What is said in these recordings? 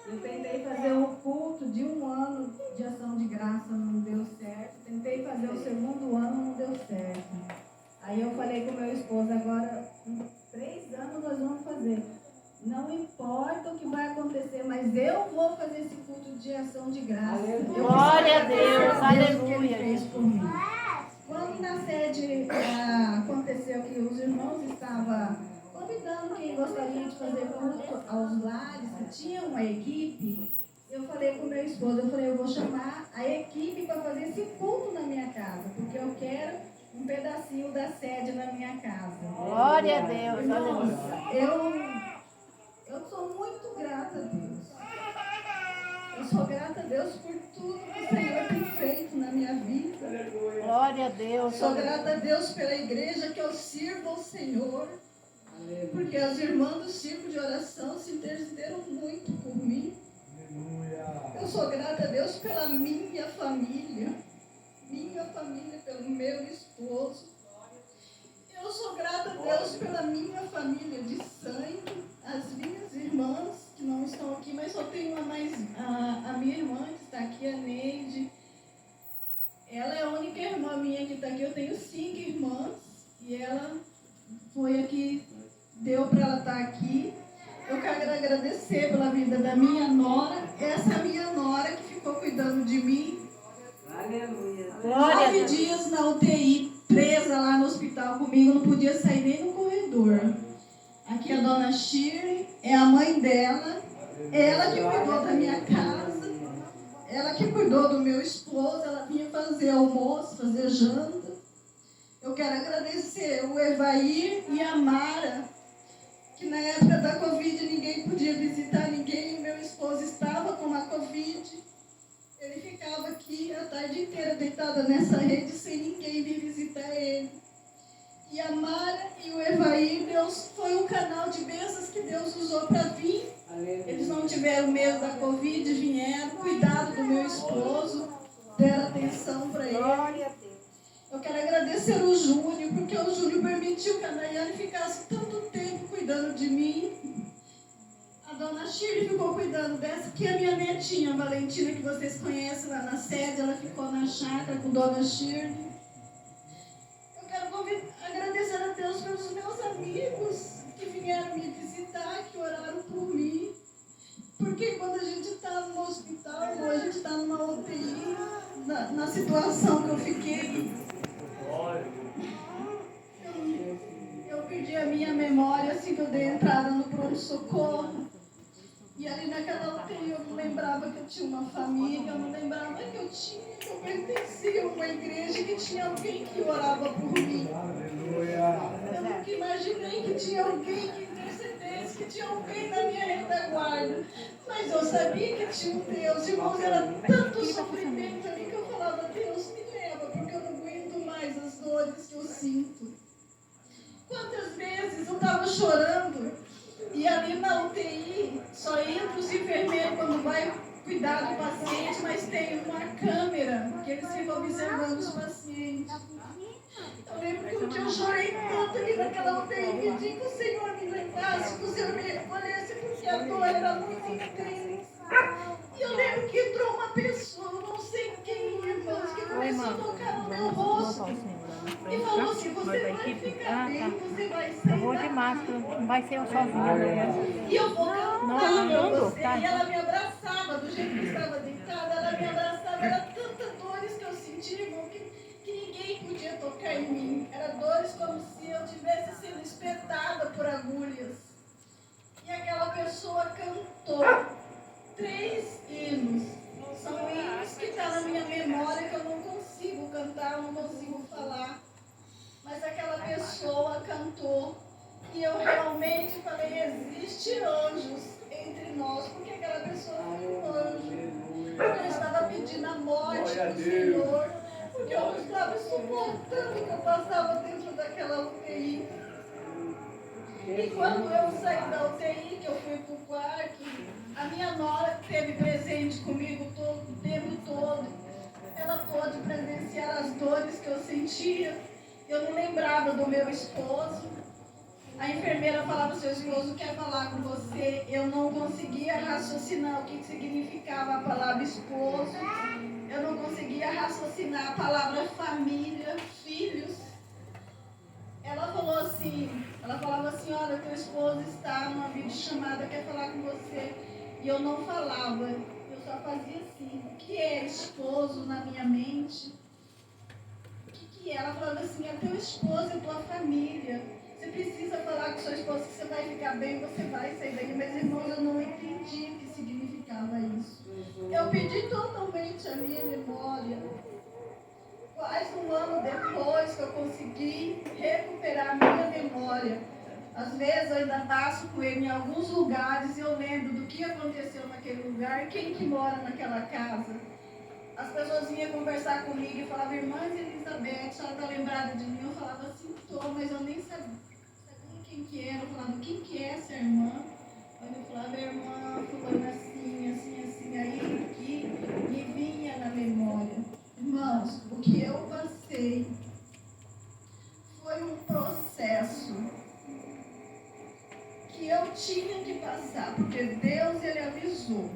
Eu tentei fazer o culto de 1 ano de ação de graça, não deu certo. Tentei fazer o segundo ano, não deu certo. Aí eu falei com meu esposo, agora em 3 anos nós vamos fazer. Não importa o que vai acontecer, mas eu vou fazer esse culto de ação de graça. Glória a Deus, aleluia. Que ele fez por mim. Quando na sede aconteceu que os irmãos estavam convidando quem gostaria de fazer culto aos lares, que tinha uma equipe, eu falei com meu esposo, eu vou chamar a equipe para fazer esse culto na minha casa, porque eu quero um pedacinho da sede na minha casa. Glória a Deus, Irmãos, aleluia. eu sou muito grata a Deus. Eu sou grata a Deus por tudo que o Senhor tem feito na minha vida. Glória a Deus. Sou grata a Deus pela igreja que eu sirvo ao Senhor. Porque as irmãs do círculo de oração se intercederam muito por mim. Eu sou grata a Deus pela minha família. Pelo meu esposo. Eu sou grata a Deus pela minha família de sangue, as minhas irmãs, que não estão aqui, mas só tenho a minha irmã que está aqui, a Neide. Ela é a única irmã minha que está aqui. Eu tenho 5 irmãs e ela foi a que deu para ela estar aqui. Eu quero agradecer pela vida da minha nora, essa minha nora que ficou cuidando de mim. Aleluia. 9 dias na UTI, presa lá no hospital comigo, não podia sair nem no corredor. Aqui a dona Shirley, é a mãe dela, ela que cuidou da minha casa, ela que cuidou do meu esposo, ela vinha fazer almoço, fazer janta. Eu quero agradecer o Evair e a Mara, que na época da Covid ninguém podia visitar ninguém, e meu esposo estava com a Covid. Ele ficava aqui a tarde inteira deitado nessa rede sem ninguém vir visitar ele. E a Mara e o Evair, Deus foi um canal de bênçãos que Deus usou para vir. Eles não tiveram medo da Covid, vieram, cuidaram do meu esposo, deram atenção para ele. Eu quero agradecer o Júnior, porque o Júnior permitiu que a Daiane ficasse tanto tempo cuidando de mim. A dona Shirley ficou cuidando dessa, que é a minha netinha, a Valentina, que vocês conhecem lá na sede, ela ficou na chácara com dona Shirley. Eu quero agradecer a Deus pelos meus amigos que vieram me visitar, que oraram por mim. Porque quando a gente está no hospital, ou a gente está numa UTI, na situação que eu fiquei, eu perdi a minha memória assim que eu dei entrada no pronto-socorro. E ali naquela UTI eu não lembrava que eu tinha uma família, eu não lembrava que eu pertencia a uma igreja, que tinha alguém que orava por mim. Eu nunca imaginei que tinha alguém que intercedesse, que tinha alguém na minha retaguarda. Mas eu sabia que tinha um Deus, irmãos, era tanto sofrimento ali que eu falava, Deus, me leva, porque eu não aguento mais as dores que eu sinto. Quantas vezes eu estava chorando e ali na UTI só entra os enfermeiros quando vai cuidar do paciente, mas tem uma câmera que eles ficam observando os pacientes. Eu lembro que um dia eu chorei tanto ali naquela UTI, pedi que o Senhor me levasse, que o Senhor me recolhesse, porque a dor era muito intensa. E eu lembro que entrou uma pessoa, não sei quem, irmãos, que começou a tocar no meu rosto. E falou assim, você vai ficar bem, você vai sair. Eu vou de máscara, não vai ser eu sozinha, né? E eu vou cantar você. Tá. E ela me abraçava, do jeito que estava deitada, ela me abraçava. Era tantas dores que eu sentia, irmão, que ninguém podia tocar em mim. Era dores como se eu tivesse sido espetada por agulhas. E aquela pessoa cantou 3 hinos. São hinos que estão na minha memória, que eu não consigo cantar, eu não consigo falar. Mas aquela pessoa cantou. E eu realmente falei, existe anjos entre nós, porque aquela pessoa foi um anjo. Porque eu estava pedindo a morte do Senhor, porque eu não estava suportando o que eu passava dentro daquela UTI. E quando eu saí da UTI, que eu fui para o quarto, a minha nora que esteve presente comigo o tempo todo, ela pôde presenciar as dores que eu sentia. Eu não lembrava do meu esposo. A enfermeira falava, seu esposo quer falar com você. Eu não conseguia raciocinar o que significava a palavra esposo. Eu não conseguia raciocinar a palavra família, filhos. Ela falava assim, olha, teu esposo está numa videochamada, quer falar com você. E eu não falava, eu só fazia assim, o que é esposo na minha mente? O que é? Ela falava assim, é teu esposo, é tua família. Você precisa falar com seu esposo que você vai ficar bem, você vai sair daí. Mas, irmãos, eu não entendi o que significava isso. Eu perdi totalmente a minha memória. Quase um ano depois que eu consegui recuperar a minha memória. Às vezes eu ainda passo com ele em alguns lugares e eu lembro do que aconteceu naquele lugar, quem que mora naquela casa. As pessoas vinham conversar comigo e falavam, irmã Elizabeth, a senhora está lembrada de mim? Eu falava assim, estou, mas eu nem sabia quem que era. Eu falava, quem que é essa irmã? Aí eu falava, irmã fulana assim, assim, assim. Aí que me vinha na memória. Irmãos, o que eu passei foi um processo que eu tinha que passar, porque Deus, Ele avisou.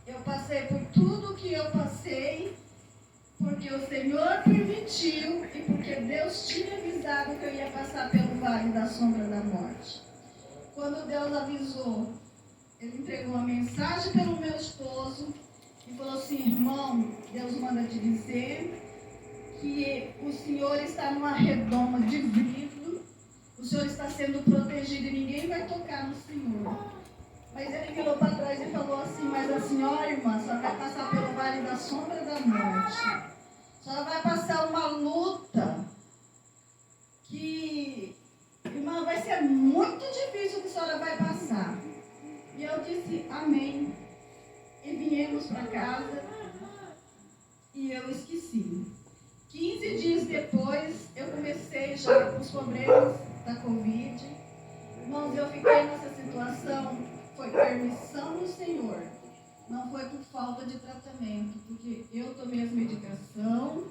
Eu passei por tudo que eu passei, porque o Senhor permitiu e porque Deus tinha avisado que eu ia passar pelo vale da sombra da morte. Quando Deus avisou, Ele entregou uma mensagem pelo meu esposo e falou assim, irmão, Deus manda te dizer que o Senhor está numa redoma de vidro, o Senhor está sendo protegido e ninguém vai tocar no Senhor. Mas ele virou para trás e falou assim, mas a senhora, irmã, só vai passar pelo vale da sombra da morte. A senhora vai passar uma luta que, irmã, vai ser muito difícil que a senhora vai passar. E eu disse, amém. E viemos para casa e eu esqueci. 15 dias depois, eu comecei já com os problemas da Covid. Irmãos, eu fiquei nessa situação. Foi permissão do Senhor, não foi por falta de tratamento, porque eu tomei as medicações,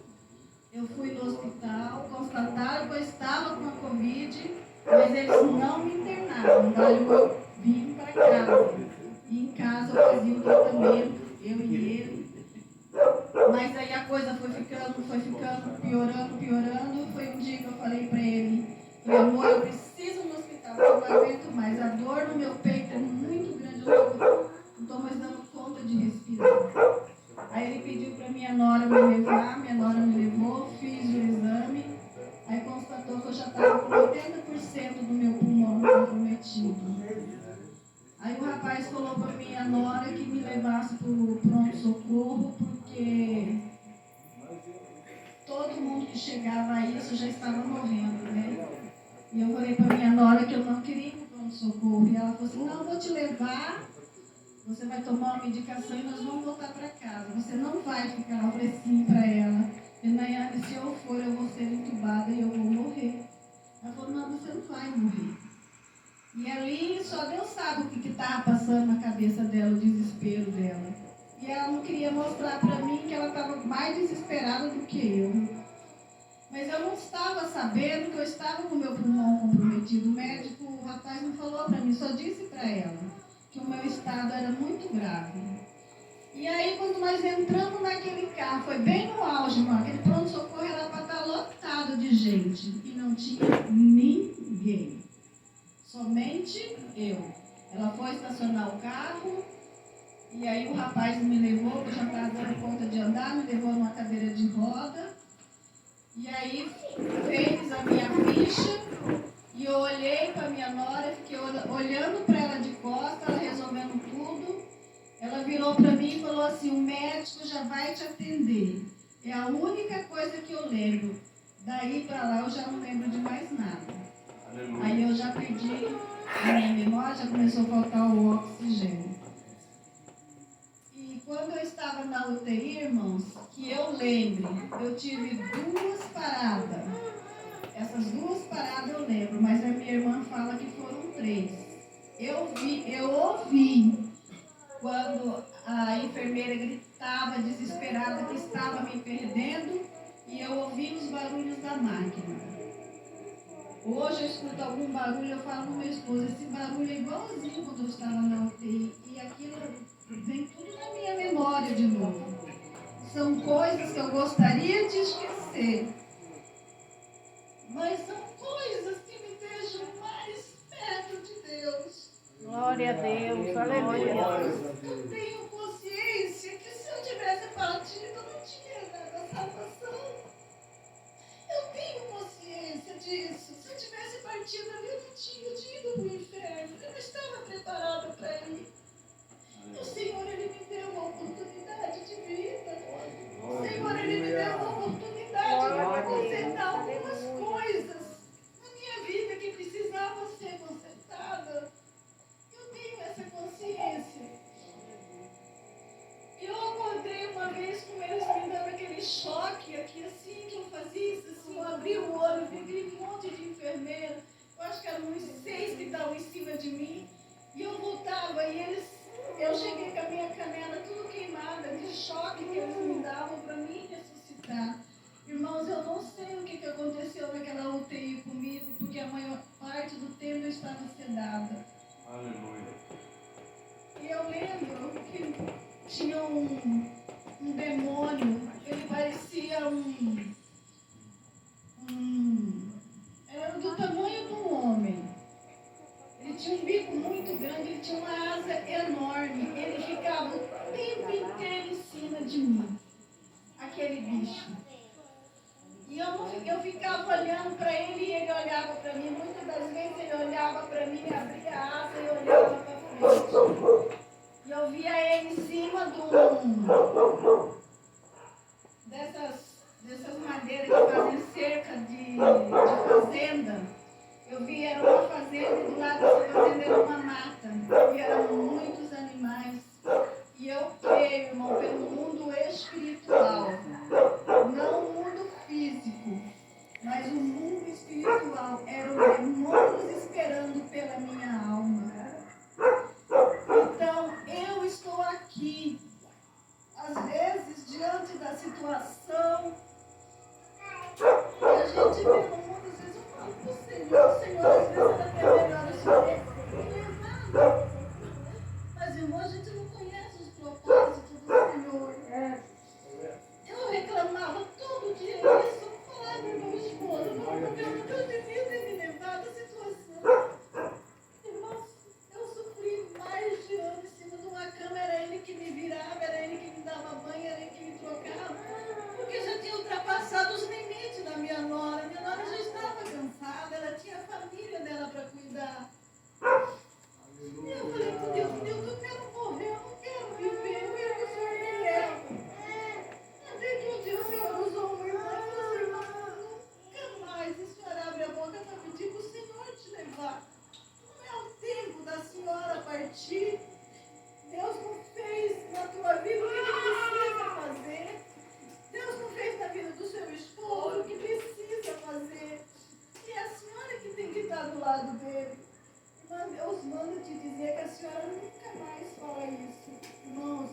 eu fui no hospital, constataram que eu estava com a Covid, mas eles não me internaram, daí eu vim para casa. E em casa eu fazia o tratamento, eu e ele. Mas aí a coisa foi ficando, piorando. Foi um dia que eu falei para ele, amor, eu preciso ir no hospital, eu não aguento mais, a dor no meu peito é muito grande, eu não estou mais dando conta de respirar. Aí ele pediu para minha nora me levar, minha nora me levou, fiz o exame, aí constatou que eu já estava com 80% do meu pulmão comprometido. Aí o rapaz falou para minha nora que me levasse para o pronto-socorro, porque todo mundo que chegava a isso já estava morrendo, né? E eu falei para minha nora que eu não queria ir para o pronto-socorro. E ela falou assim, não, eu vou te levar, você vai tomar uma medicação e nós vamos voltar para casa. Você não vai ficar. Eu falei assim para ela, Nayane, se eu for, eu vou ser entubada e eu vou morrer. Ela falou, não, você não vai morrer. E ali só Deus sabe o que estava passando na cabeça dela, o desespero dela. E ela não queria mostrar para mim que ela estava mais desesperada do que eu. Mas eu não estava sabendo que eu estava com o meu pulmão comprometido. O médico, o rapaz não falou para mim, só disse para ela que o meu estado era muito grave. E aí quando nós entramos naquele carro, foi bem no auge, mano, aquele pronto-socorro era para estar lotado de gente. E não tinha ninguém. Somente eu. Ela foi estacionar o carro, e aí o rapaz me levou, que eu já estava dando conta de andar, me levou numa cadeira de roda, e aí fez a minha ficha, e eu olhei para a minha nora, fiquei olhando para ela de costas, ela resolvendo tudo. Ela virou para mim e falou assim, o médico já vai te atender. É a única coisa que eu lembro. Daí para lá eu já não lembro de mais nada. Aí eu já perdi a minha memória, já começou a faltar o oxigênio. E quando eu estava na UTI, irmãos, que eu lembre, eu tive 2 paradas. Essas 2 paradas eu lembro, mas a minha irmã fala que foram 3. Eu ouvi quando a enfermeira gritava desesperada que estava me perdendo, e eu ouvi os barulhos da máquina. Hoje eu escuto algum barulho, eu falo com minha esposa, esse barulho é igualzinho quando eu estava na UTI. E aquilo vem tudo na minha memória de novo. São coisas que eu gostaria de esquecer. Mas são coisas que me deixam mais perto de Deus. Glória a Deus, aleluia. Eu tenho consciência que se eu tivesse partido, eu não tinha dado a salvação. Eu tenho consciência disso. Se eu tivesse partido ali, eu não tinha ido para o inferno. Eu não estava preparada para ir. O Senhor, Ele me deu uma oportunidade de vida. O Senhor, Ele me deu uma oportunidade de consertar algumas coisas na minha vida que precisavam ser consertadas. Eu tenho essa consciência. Eu acordei uma vez com eles me dando aquele choque aqui, assim, que eu fazia isso, assim, eu abri o olho, vi aquele monte de enfermeira, eu acho que eram uns 6 que estavam em cima de mim, e eu voltava, e eu cheguei com a minha canela tudo queimada, de choque que eles me davam para me ressuscitar. Irmãos, eu não sei o que aconteceu naquela UTI comigo, porque a maior parte do tempo eu estava sedada. Aleluia. E eu lembro que tinha um demônio, ele parecia era do tamanho de um homem. Ele tinha um bico muito grande, ele tinha uma asa enorme, ele ficava o tempo inteiro em cima de mim, aquele bicho. E eu ficava olhando para ele e ele olhava para mim. Muitas das vezes ele olhava para mim, abria a asa e olhava para frente. E eu via ele em cima dessas madeiras que fazem cerca de fazenda. Eu vi, era uma fazenda e do lado dessa fazenda era uma mata. E eram muitos animais. E eu creio, irmão, pelo mundo espiritual. Não o mundo físico, mas o mundo espiritual. Eram demônios esperando pela minha alma. Então, eu estou aqui, às vezes, diante da situação que a gente vê no mundo, às vezes eu falo para o Senhor, às vezes era até melhor o Senhor ter levado. Mas, irmão, a gente não conhece os propósitos do Senhor. Eu reclamava todo dia isso, eu falava para meu esposo, não, eu devia ter me levado a situação. Irmãos, eu sofri mais de ano em cima de uma cama, era ele que me virava, era ele que me dava banho, era ele que me trocava, porque já tinha ultrapassado os limites da minha nora. Minha nora já estava cansada, ela tinha a família dela para cuidar. E eu falei com Deus, eu quero morrer, eu não quero viver, eu quero que o Senhor me leve. Até que um dia o Senhor usou um irmão e falou assim, irmã, nunca mais a senhora abre a boca para pedir para o Senhor te levar. Não é o tempo da senhora partir. Deus não fez na tua vida o que ele precisa fazer. Deus não fez na vida do seu esposo o que precisa fazer. E é a senhora que tem que estar do lado dele. Irmã, Deus manda te dizer que a senhora nunca mais fala isso. Irmãos,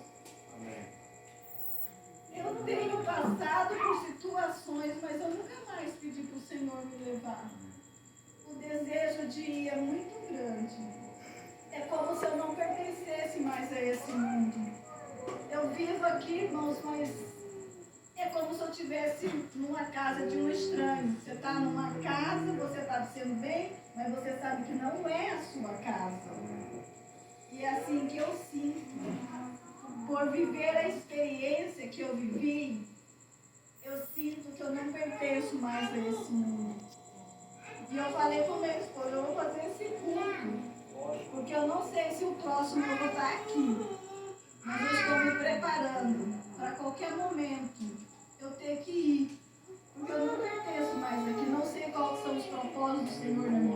eu tenho passado por situações, mas eu nunca mais pedi para o Senhor me levar. O desejo de ir é muito grande. É como se eu não pertencesse mais a esse mundo. Eu vivo aqui, irmãos, mas é como se eu estivesse numa casa de um estranho. Você está numa casa, você está sendo bem, mas você sabe que não é a sua casa. E é assim que eu sinto. Por viver a experiência que eu vivi, eu sinto que eu não pertenço mais a esse mundo. E eu falei para o meu esposo, eu vou fazer esse culto, porque eu não sei se o próximo eu vou estar aqui, mas eu estou me preparando para qualquer momento eu ter que ir, porque eu não pertenço mais aqui, não sei quais são os propósitos do Senhor na